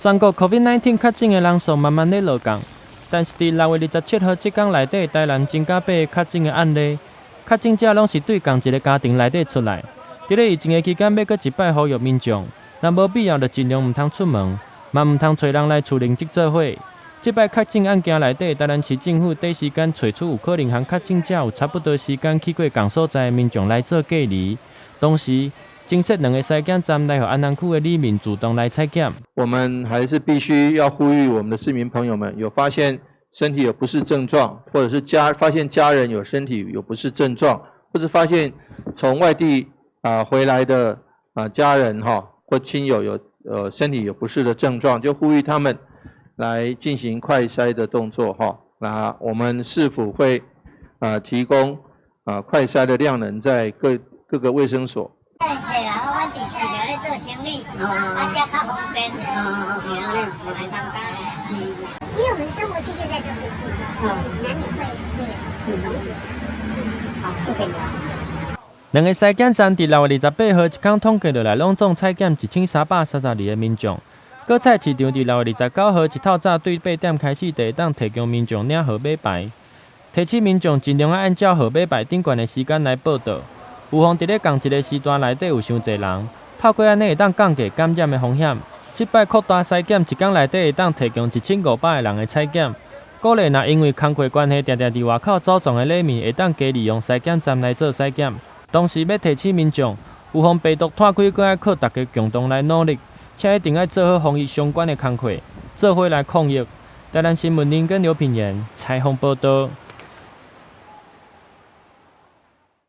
全国 COVID-19 确诊的人数慢慢在下降，但是伫6月27号这天内底，台南增加8个确诊的案例，确诊者拢是对同一个家庭内底出来。伫咧疫情的期间，要搁一摆呼吁民众，若无必要就尽量唔通出门，嘛唔通找人来厝邻居做伙。这摆确诊案件内底，台南市政府第一时间找出有可能和确诊者有差不多时间去过同所在的民众来做隔离，同时增设2个筛检站来，予安南区的里民主动来采检。我们还是必须要呼吁我们的市民朋友们，有发现身体有不适症状，或者是发现家人有身体有不适症状，或者发现从外地回来的家人或亲友有身体有不适的症状，就呼吁他们来进行快筛的动作那我们市府会提供快筛的量能在各个卫生所。真济啦，阮伫市内咧做生意，遮较方便，是啊，来参加的。因为我们生活区就在这附近，所以难免会重叠。好，谢谢你啊。 2个筛检站伫6月28号一天统计落来，拢总采检1332个民众。果菜市场伫6月29号一透早对8点开始，第一档提供民众领号码牌，提醒民众尽量按照号码牌顶悬的时间来报到。有防伫咧同一个时段内底有伤侪人，透过安尼会当降低感染的风险。即摆扩大筛检，一天内底会当提供1500个人的采检。鼓励若因为工作关系，常常伫外口走动的里面，会当加利用筛检站来做筛检。同时要提醒民众，有防病毒拖开，搁要靠大家共同来努力，且一定要做好防疫相关的工作，做伙来抗疫。台南新闻林跟刘品言采访报道。